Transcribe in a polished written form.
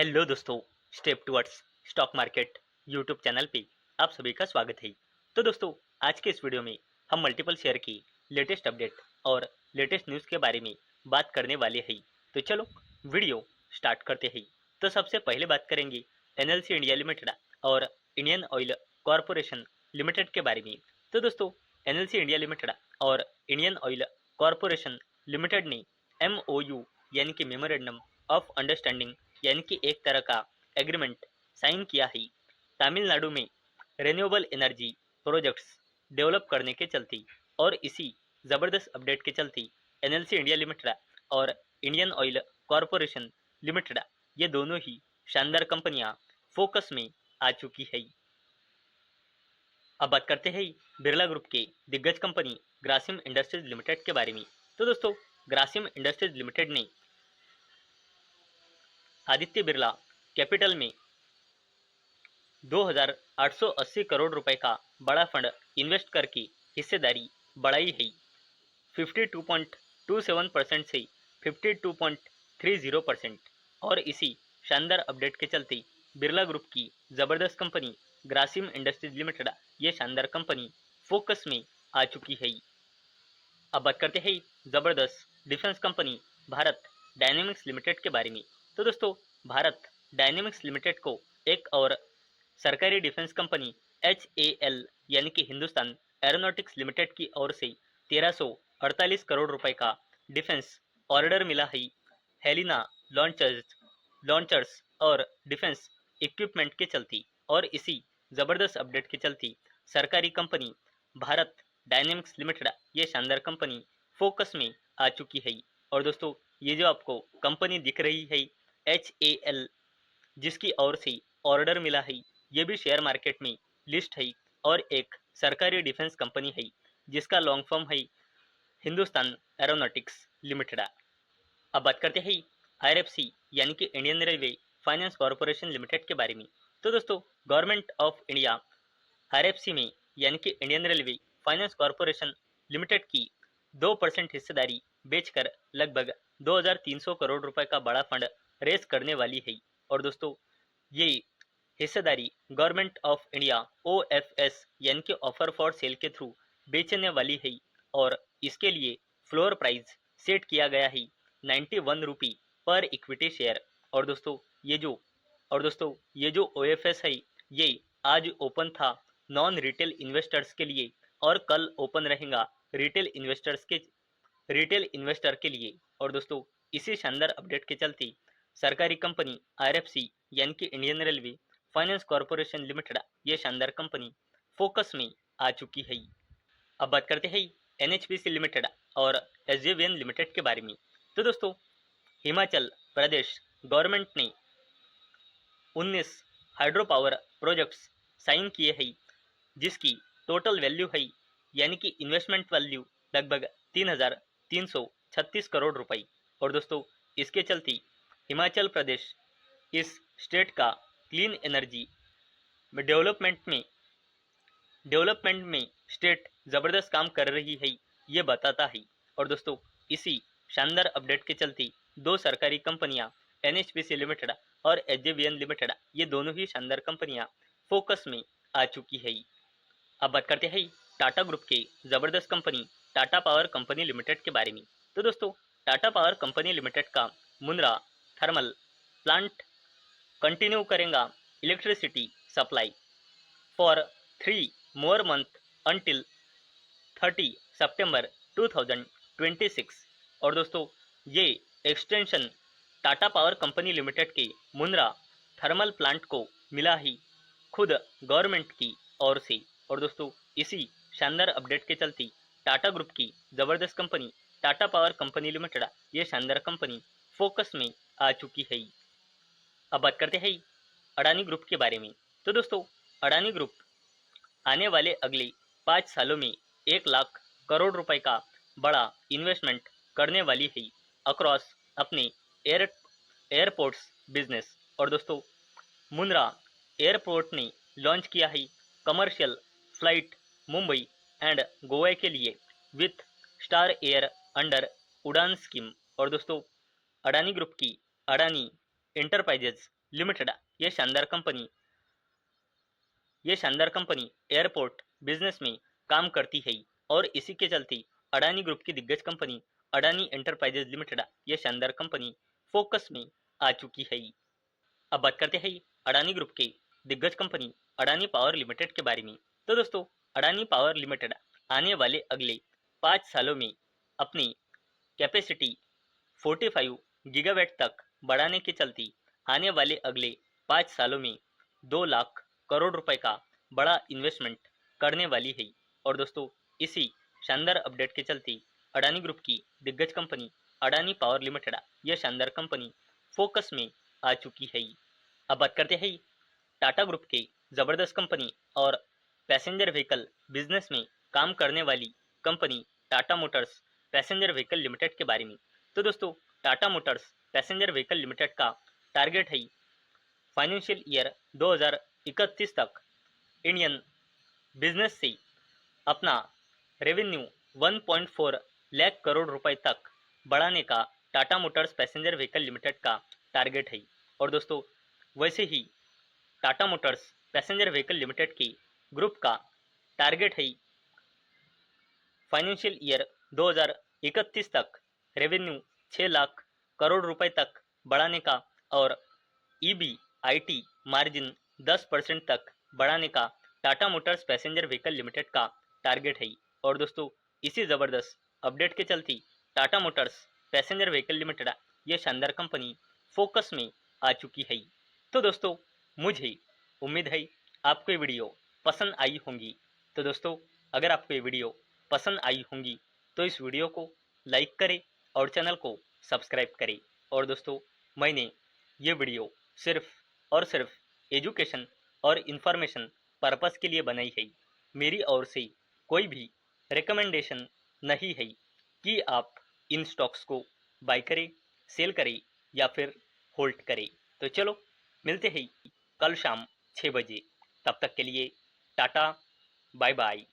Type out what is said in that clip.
Hello दोस्तों, step towards stock market YouTube channel पे आप सभी का स्वागत है। तो दोस्तों, आज के इस वीडियो में हम मल्टीपल शेयर की लेटेस्ट अपडेट और लेटेस्ट न्यूज़ के बारे में बात करने वाले हैं। तो चलो वीडियो स्टार्ट करते हैं। तो सबसे पहले बात करेंगे एनएलसी इंडिया लिमिटेड और इंडियन ऑयल कॉरपोरेशन लिमिटेड के बारे में। तो दोस्तों, एनएलसी इंडिया लिमिटेड और इंडियन ऑयल कॉरपोरेशन लिमिटेड ने MOU यानी कि मेमोरेंडम ऑफ अंडरस्टैंडिंग यानी कि एक तरह का एग्रीमेंट साइन किया है तमिलनाडु में रिन्यूएबल एनर्जी प्रोजेक्ट्स डेवलप करने के चलते। और इसी ज़बरदस्त अपडेट के चलते एनएलसी इंडिया लिमिटेड और इंडियन ऑयल कॉरपोरेशन लिमिटेड ये दोनों ही शानदार कंपनियां फोकस में आ चुकी है। अब बात करते हैं बिरला ग्रुप के दिग्गज कंपनी ग्रासिम इंडस्ट्रीज लिमिटेड के बारे में। तो दोस्तों, ग्रासिम इंडस्ट्रीज लिमिटेड ने आदित्य बिरला कैपिटल में 2,880 करोड़ रुपए का बड़ा फंड इन्वेस्ट करके हिस्सेदारी बढ़ाई है 52.27% से 52.30%। और इसी शानदार अपडेट के चलते बिरला ग्रुप की ज़बरदस्त कंपनी ग्रासिम इंडस्ट्रीज लिमिटेड ये शानदार कंपनी फोकस में आ चुकी है। अब बात करते हैं ज़बरदस्त defence company Bharat dynamics limited के बारे में। तो दोस्तों, भारत डायनेमिक्स लिमिटेड को एक और सरकारी डिफेंस कंपनी HAL यानी कि हिंदुस्तान एरोनॉटिक्स लिमिटेड की ओर से 1348 करोड़ रुपए का डिफेंस ऑर्डर मिला है हेलिना लॉन्चर्स और डिफेंस इक्विपमेंट के चलती। और इसी ज़बरदस्त अपडेट के चलती सरकारी कंपनी भारत डायनेमिक्स लिमिटेड ये शानदार कंपनी फोकस में आ चुकी है। और दोस्तों, ये जो आपको कंपनी दिख रही है HAL जिसकी ओर से ऑर्डर मिला है, ये भी शेयर मार्केट में लिस्ट है और एक सरकारी डिफेंस कंपनी है जिसका लॉन्ग फॉर्म है हिंदुस्तान एरोनॉटिक्स लिमिटेड। अब बात करते हैं IRFC यानी कि Indian railway finance corporation limited के बारे में। तो दोस्तों, गवर्नमेंट ऑफ इंडिया IRFC में यानी कि Indian railway finance corporation limited की 2% हिस्सेदारी बेचकर लगभग 2,300 करोड़ रुपए का बड़ा फंड रेस करने वाली है। और दोस्तों, ये हिस्सेदारी गवर्नमेंट ऑफ इंडिया OFS यानी कि ऑफर फॉर सेल के थ्रू बेचने वाली है। और इसके लिए फ्लोर प्राइस सेट किया गया है 91 रुपी पर इक्विटी शेयर। और दोस्तों, ये जो OFS है ये आज ओपन था नॉन रिटेल इन्वेस्टर्स के लिए और कल ओपन रहेगा रिटेल इन्वेस्टर के लिए। और दोस्तों, इसी शानदार अपडेट के चलते सरकारी कंपनी IRFC यानी कि Indian railway finance corporation limited ये शानदार कंपनी फोकस में आ चुकी है। अब बात करते हैं NHPC लिमिटेड और SJVN लिमिटेड के बारे में। तो दोस्तों, हिमाचल प्रदेश गवर्नमेंट ने 19 हाइड्रो पावर प्रोजेक्ट्स साइन किए हैं जिसकी टोटल वैल्यू है यानी कि इन्वेस्टमेंट वैल्यू लगभग 3,336 करोड़ रुपए। और दोस्तों, इसके चलते हिमाचल प्रदेश इस स्टेट का क्लीन एनर्जी डेवलपमेंट में स्टेट ज़बरदस्त काम कर रही है ये बताता है। और दोस्तों, इसी शानदार अपडेट के चलते दो सरकारी कंपनियां NHPC लिमिटेड और SJVN लिमिटेड ये दोनों ही शानदार कंपनियां फोकस में आ चुकी है। अब बात करते हैं टाटा ग्रुप के ज़बरदस्त company Tata power company limited के बारे में। तो दोस्तों, टाटा पावर कंपनी लिमिटेड का मुंद्रा थर्मल प्लांट कंटिन्यू करेगा electricity supply for 3 more month until 30 सितंबर 2026। और दोस्तों, ये extension Tata power company limited के मुंद्रा थर्मल प्लांट को मिला ही खुद गवर्नमेंट की ओर से। और दोस्तों, इसी शानदार अपडेट के चलते टाटा ग्रुप की ज़बरदस्त company Tata power company limited ये शानदार कंपनी फोकस में आ चुकी है। अब बात करते हैं अडानी ग्रुप के बारे में। तो दोस्तों, अडानी ग्रुप आने वाले अगले 5 सालों में 1 लाख करोड़ रुपए का बड़ा इन्वेस्टमेंट करने वाली है अक्रॉस अपने एयरपोर्ट्स बिजनेस। और दोस्तों, मुंद्रा एयरपोर्ट ने लॉन्च किया है commercial flight Mumbai and Goa के लिए विथ स्टार एयर अंडर उड़ान स्कीम। और दोस्तों, अडानी ग्रुप की अडानी इंटरप्राइजेज लिमिटेड ये शानदार कंपनी एयरपोर्ट बिजनेस में काम करती है और इसी के चलते अडानी ग्रुप की दिग्गज कंपनी अडानी एंटरप्राइजेज लिमिटेड ये शानदार कंपनी फोकस में आ चुकी है। अब बात करते हैं अडानी ग्रुप के दिग्गज कंपनी अडानी पावर लिमिटेड के बारे में। तो दोस्तों, अडानी पावर लिमिटेड आने वाले अगले 5 सालों में अपनी कैपेसिटी 45 गीगावाट तक बढ़ाने के चलते आने वाले अगले 5 सालों में 2 लाख करोड़ रुपए का बड़ा इन्वेस्टमेंट करने वाली है। और दोस्तों, इसी शानदार अपडेट के चलते अडानी ग्रुप की दिग्गज कंपनी अडानी पावर लिमिटेड यह शानदार कंपनी फोकस में आ चुकी है। अब बात करते हैं टाटा ग्रुप के जबरदस्त कंपनी और पैसेंजर व्हीकल बिजनेस में काम करने वाली company Tata Motors passenger vehicle limited के बारे में। तो दोस्तों, Tata Motors passenger vehicle limited का टारगेट है फाइनेंशियल ईयर 2031 तक इंडियन बिजनेस से अपना रेवेन्यू 1.4 लाख करोड़ रुपए तक बढ़ाने का Tata Motors passenger vehicle limited का टारगेट है। और दोस्तों, वैसे ही Tata Motors passenger vehicle limited की ग्रुप का टारगेट है फाइनेंशियल ईयर 2031 तक रेवेन्यू 6 लाख करोड़ रुपए तक बढ़ाने का और EBIT मार्जिन 10% तक बढ़ाने का Tata Motors passenger vehicle limited का टारगेट है। और दोस्तों, इसी ज़बरदस्त अपडेट के चलते Tata Motors passenger vehicle limited ये शानदार कंपनी फोकस में आ चुकी है। तो दोस्तों, मुझे उम्मीद है आपको ये वीडियो पसंद आई होंगी। तो दोस्तों, अगर आपको ये वीडियो पसंद आई होंगी तो इस वीडियो को लाइक करें और चैनल को सब्सक्राइब करें। और दोस्तों, मैंने ये वीडियो सिर्फ और सिर्फ एजुकेशन और इन्फॉर्मेशन पर्पस के लिए बनाई है। मेरी ओर से कोई भी रिकमेंडेशन नहीं है कि आप इन स्टॉक्स को बाय करें, सेल करें या फिर होल्ड करें। तो चलो, मिलते हैं कल शाम 6 बजे। तब तक के लिए टाटा, बाय बाय।